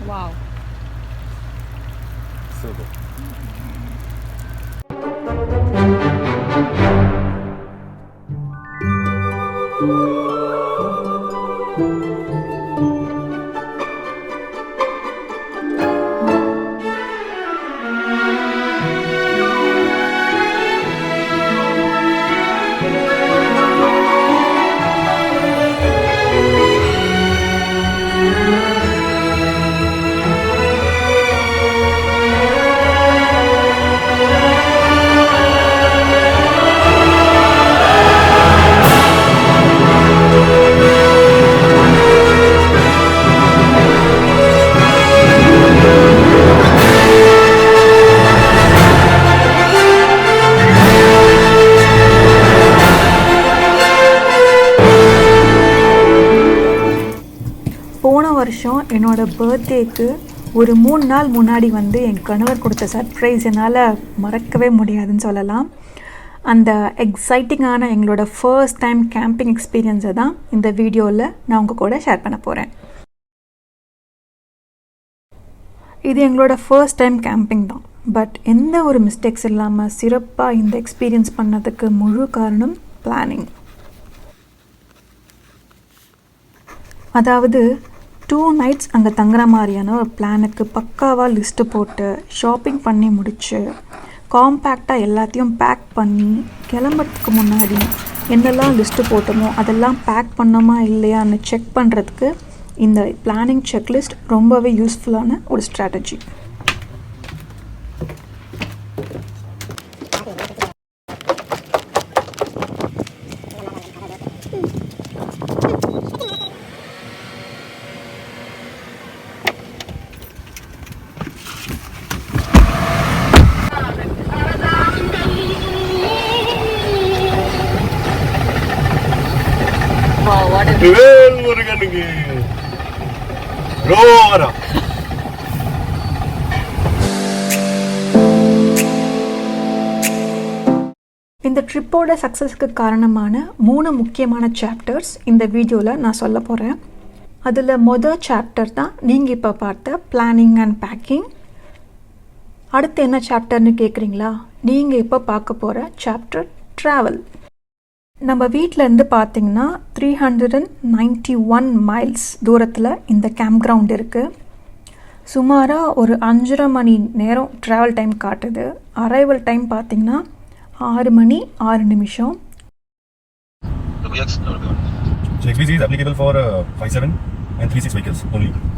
Wow. Super. போன வருஷம் என்னோடய பர்த்டேக்கு ஒரு 3 நாள் முன்னாடி வந்து என் கணவர் கொடுத்த சர்ப்ரைஸ் என்னால் மறக்கவே முடியாதுன்னு சொல்லலாம். அந்த எக்ஸைட்டிங்கான எங்களோட ஃபர்ஸ்ட் டைம் கேம்பிங் எக்ஸ்பீரியன்ஸை தான் இந்த வீடியோவில் நான் உங்கள் கூட ஷேர் பண்ண போகிறேன். இது எங்களோட ஃபர்ஸ்ட் டைம் கேம்பிங் தான். பட் எந்த ஒரு மிஸ்டேக்ஸ் இல்லாமல் சிறப்பாக இந்த எக்ஸ்பீரியன்ஸ் பண்ணதுக்கு முழு காரணம் பிளானிங். அதாவது 2 nights அங்கே தங்குற மாதிரியான ஒரு பிளானுக்கு பக்காவாக லிஸ்ட்டு போட்டு ஷாப்பிங் பண்ணி முடித்து காம்பேக்டாக எல்லாத்தையும் பேக் பண்ணி கிளம்புறதுக்கு முன்னாடி என்னெல்லாம் லிஸ்ட்டு போட்டோமோ அதெல்லாம் பேக் பண்ணோமா இல்லையான்னு செக் பண்ணுறதுக்கு இந்த பிளானிங் செக்லிஸ்ட் ரொம்பவே யூஸ்ஃபுல்லான ஒரு ஸ்ட்ராட்டஜி. இந்த ட்ரிப்போட சக்ஸஸ்க்கு காரணமான 3 முக்கியமான சாப்டர்ஸ் இந்த வீடியோவில் நான் சொல்ல போகிறேன். அதில் மொதல் சாப்டர் தான் நீங்கள் இப்போ பார்த்த பிளானிங் அண்ட் பேக்கிங். அடுத்து என்ன சாப்டர்னு கேட்குறீங்களா? நீங்கள் இப்போ பார்க்க போகிற சாப்டர் ட்ராவல். நம்ம வீட்டிலேருந்து பார்த்திங்கன்னா 391 miles தூரத்தில் இந்த கேம்ப் கிரவுண்ட் இருக்குது. சுமாராக ஒரு 5.5 மணி நேரம் ட்ராவல் டைம் காட்டுது. அரைவல் டைம் பார்த்திங்கன்னா 6 மணி 6 நிமிஷம்.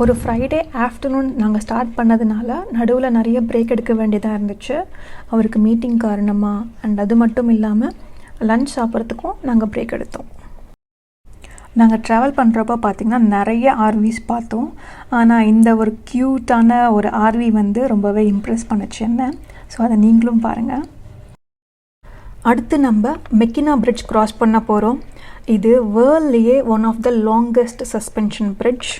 ஒரு ஃப்ரைடே ஆஃப்டர்நூன் நாங்கள் ஸ்டார்ட் பண்ணதுனால நடுவில் நிறைய பிரேக் எடுக்க வேண்டியதாக இருந்துச்சு. அவருக்கு மீட்டிங் காரணமாக. அண்ட் அது மட்டும் இல்லாமல் லன்ச் சாப்பிட்றதுக்கும் நாங்கள் பிரேக் எடுத்தோம். நாங்கள் ட்ராவல் பண்ணுறப்போ பார்த்திங்கன்னா நிறைய ஆர்விஸ் பார்த்தோம். ஆனால் இந்த ஒரு க்யூட்டான ஒரு ஆர்வி வந்து ரொம்பவே இம்ப்ரெஸ் பண்ணுச்சு என்ன. ஸோ அதை நீங்களும் பாருங்கள். அடுத்து நம்ம மெக்கினா பிரிட்ஜ் க்ராஸ் பண்ண போகிறோம். இது வேர்ல்ட்லேயே one of the longest suspension bridge.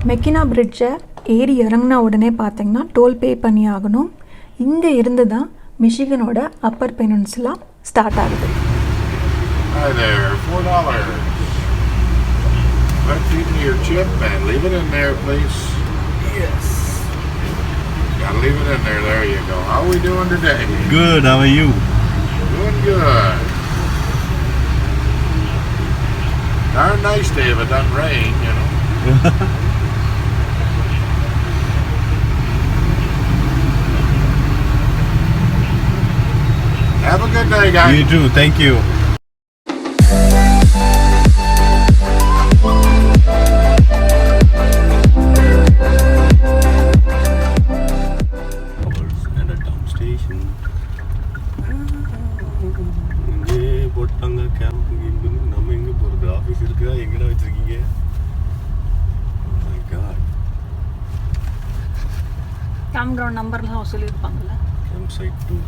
Mackinac பிரிட்ஜை ஏறி இறங்கினா உடனே பார்த்தீங்கன்னா டோல் பே பண்ணி ஆகணும். இங்கே இருந்து தான் மிஷிகனோட அப்பர் பெனின்சுலா ஸ்டார்ட் ஆகுது. Hi there, $4. Let's eat your chip and leave it in there, please. Yes. Gotta leave it in there. There you go. How are we doing today? Good. How are you? Doing good. Darn nice day if it doesn't rain, you know. Have a good day, guys. You too. Thank you. போட்டாங்க camp. நம்ம எங்கே போகிறது? Office இருக்குதா? எங்கடா வச்சுருக்கீங்க? Camp ground நம்பர்லாம் சொல்லியிருப்பாங்கல்ல. Camp side 2.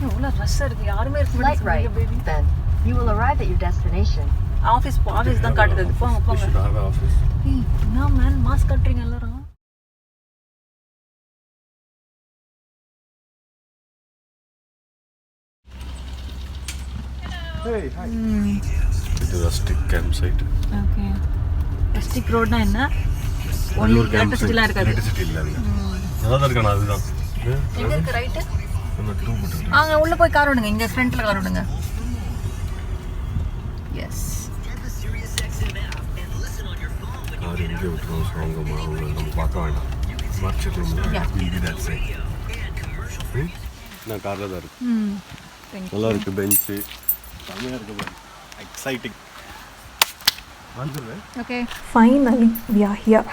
எவ்வளோ ரஷ்ஷாக இருக்குது. யாருமே Light right, then you will arrive at your destination. Office தான் காட்டுது. போங்க போங்க. என்ன மேன் மாஸ்க் கட்டுறீங்க எல்லாரும்? இது rustic camp site. Okay. Rustic ரோட்னா என்ன? ஒன்லி எலக்ட்ரிசிட்டிலாம் இருக்காது. எலக்ட்ரிசிட்டி இல்ல அங்க. நல்லா தான் இருக்கானா அதுதான். எங்க இருக்கு ரைட்? நம்ம ட்ரூ போட்டு. அங்க உள்ள போய் கார் ஓடுங்க. இங்க ஃப்ரண்ட்ல கார் ஓடுங்க. எஸ். கார் எங்க விட்டுறோம் ஸ்ட்ராங்கமா நம்ம பார்க்க வேண்டாம். மார்க்கெட்ல இது தட் சைட். நான் கார்ல தான் இருக்கு. நல்லா இருக்கு பெஞ்ச். செமையா இருக்கு. எக்ஸைட்டிங். வந்துருவேன். Okay. Finally we are here.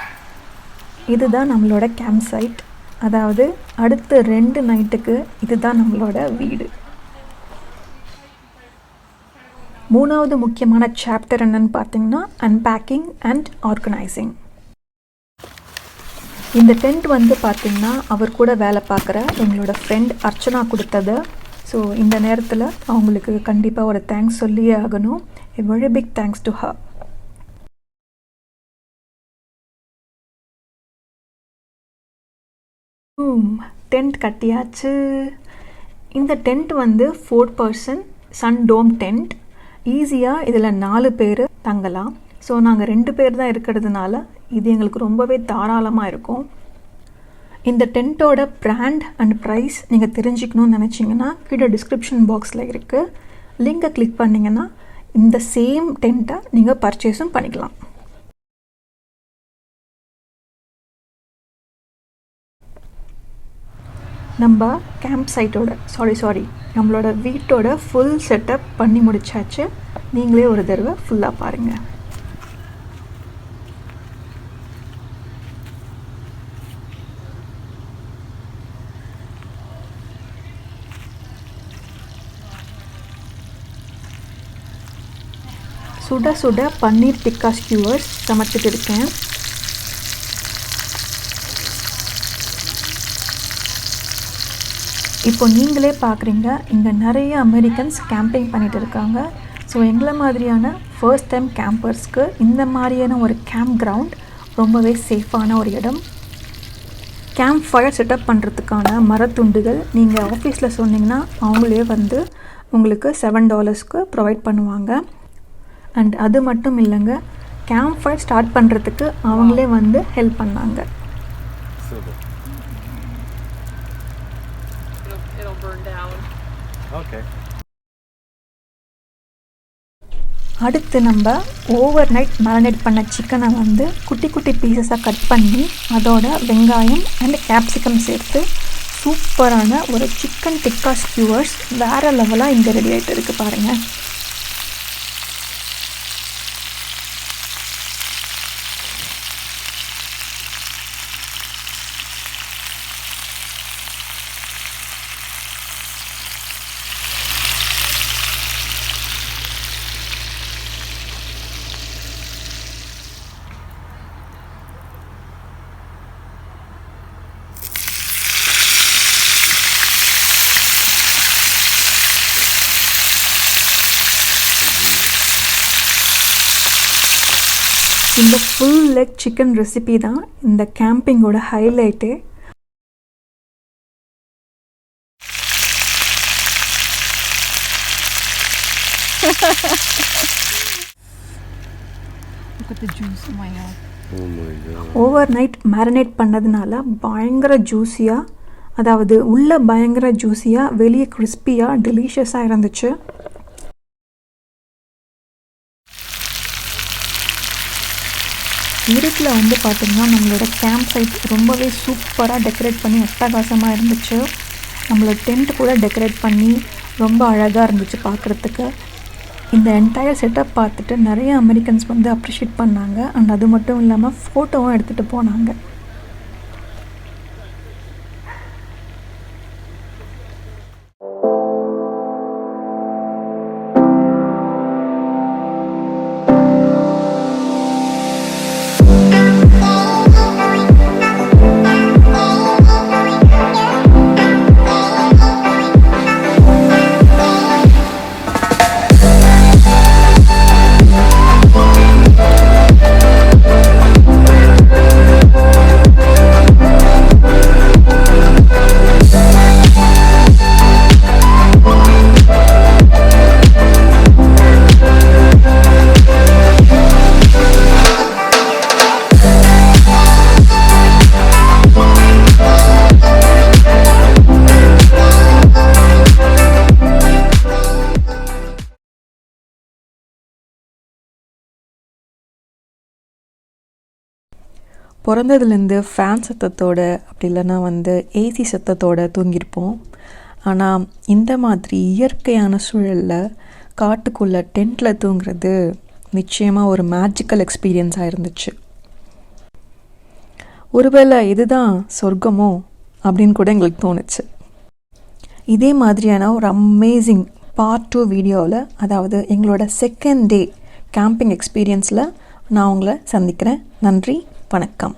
இதுதான் நம்மளோட கேம்ப் சைட். அதாவது அடுத்த 2 நைட்டுக்கு இதுதான் நம்மளோட வீடு. 3வது முக்கியமான சாப்டர் என்னன்னு பார்த்தீங்கன்னா அன்பேக்கிங் அண்ட் ஆர்கனைசிங். இந்த டென்ட் வந்து பார்த்திங்கன்னா அவர் கூட வேலை பார்க்குற எங்களோட ஃப்ரெண்ட் அர்ச்சனா கொடுத்தது. ஸோ இந்த நேரத்தில் அவங்களுக்கு கண்டிப்பாக ஒரு தேங்க்ஸ் சொல்லியே ஆகணும். A very big thanks to her. Tent கட்டியாச்சு. இந்த டென்ட் வந்து 4 person சன் டோம் டென்ட். ஈஸியாக இதில் 4 பேர் தங்கலாம். ஸோ நாங்கள் 2 பேர் தான் இருக்கிறதுனால இது எங்களுக்கு ரொம்பவே தாராளமாக இருக்கும். இந்த டென்ட்டோட பிராண்ட் அண்ட் ப்ரைஸ் நீங்கள் தெரிஞ்சுக்கணும்னு நினச்சிங்கன்னா கீழே டிஸ்கிரிப்ஷன் பாக்ஸில் இருக்குது. லிங்கை கிளிக் பண்ணிங்கன்னா இந்த சேம் டென்ட்டை நீங்கள் பர்ச்சேஸும் பண்ணிக்கலாம். நம்ம கேம்ப் சைட்டோட நம்மளோட வீட்டோட ஃபுல் செட்டப் பண்ணி முடிச்சாச்சு. நீங்களே ஒரு தடவை ஃபுல்லாக பாருங்கள். சுட சுட பன்னீர் டிக்கா ஸ்கியூவர்ஸ் சமைச்சிட்டு இருக்கேன். இப்போ நீங்களே பார்க்குறீங்க இங்கே நிறைய அமெரிக்கன்ஸ் கேம்பிங் பண்ணிகிட்டு இருக்காங்க. ஸோ எங்களை மாதிரியான ஃபர்ஸ்ட் டைம் கேம்பர்ஸ்க்கு இந்த மாதிரியான ஒரு கேம்ப் கிரவுண்ட் ரொம்பவே சேஃபான ஒரு இடம். கேம்ப் ஃபயர் செட்டப் பண்ணுறதுக்கான மரத்துண்டுகள் நீங்கள் ஆஃபீஸில் சொன்னிங்கன்னா அவங்களே வந்து உங்களுக்கு $7க்கு ப்ரொவைட் பண்ணுவாங்க. அண்ட் அது மட்டும் இல்லைங்க, கேம்ப் ஃபயர் ஸ்டார்ட் பண்ணுறதுக்கு அவங்களே வந்து ஹெல்ப் பண்ணாங்க. அடுத்து நம்ம ஓவர் நைட் மேரினேட் பண்ண சிக்கனை வந்து குட்டி குட்டி பீசஸாக கட் பண்ணி அதோட வெங்காயம் அண்ட் கேப்சிகம் சேர்த்து சூப்பரான ஒரு சிக்கன் டிக்கா ஸ்கியூவர்ஸ் வேறு லெவலாக இங்கே ரெடி ஆகிட்டு இருக்குது பாருங்கள். இந்த ஃபுல் லெக் சிக்கன் ரெசிபி தான் இந்த கேம்பிங்கோட ஹைலைட்டு. ஓவர் நைட் மேரினேட் பண்ணதுனால பயங்கர ஜூஸியாக, அதாவது உள்ளே பயங்கர ஜூஸியாக வெளியே கிறிஸ்பியாக டெலிஷியஸாக இருந்துச்சு. இருட்டில் வந்து பார்த்திங்கன்னா நம்மளோட கேம்ப் சைட் ரொம்பவே சூப்பராக டெக்கரேட் பண்ணி அட்டகாசமாக இருந்துச்சு. நம்மளோட டென்ட் கூட டெக்கரேட் பண்ணி ரொம்ப அழகாக இருந்துச்சு பார்க்குறதுக்கு. இந்த என்டையர் செட்டப் பார்த்துட்டு நிறைய அமெரிக்கன்ஸ் வந்து அப்ரிஷியேட் பண்ணாங்க. அண்ட் அது மட்டும் இல்லாமல் ஃபோட்டோவும் எடுத்துகிட்டு போனாங்க. பிறந்ததுலேருந்து ஃபேன் சத்தத்தோட அப்படி இல்லைன்னா ஏசி சத்தத்தோட தூங்கியிருப்போம். ஆனால் இந்த மாதிரி இயற்கையான சூழலில் காட்டுக்குள்ளே டென்ட்டில் தூங்குறது நிச்சயமாக ஒரு மேஜிக்கல் எக்ஸ்பீரியன்ஸாக இருந்துச்சு. ஒருவேளை இதுதான் சொர்க்கமோ அப்படின்னு கூட எங்களுக்கு தோணுச்சு. இதே மாதிரியான ஒரு அமேசிங் பார்ட் 2 வீடியோவில், அதாவது எங்களோட செகண்ட் டே கேம்பிங் எக்ஸ்பீரியன்ஸில் நான் உங்களை சந்திக்கிறேன். நன்றி, வணக்கம்.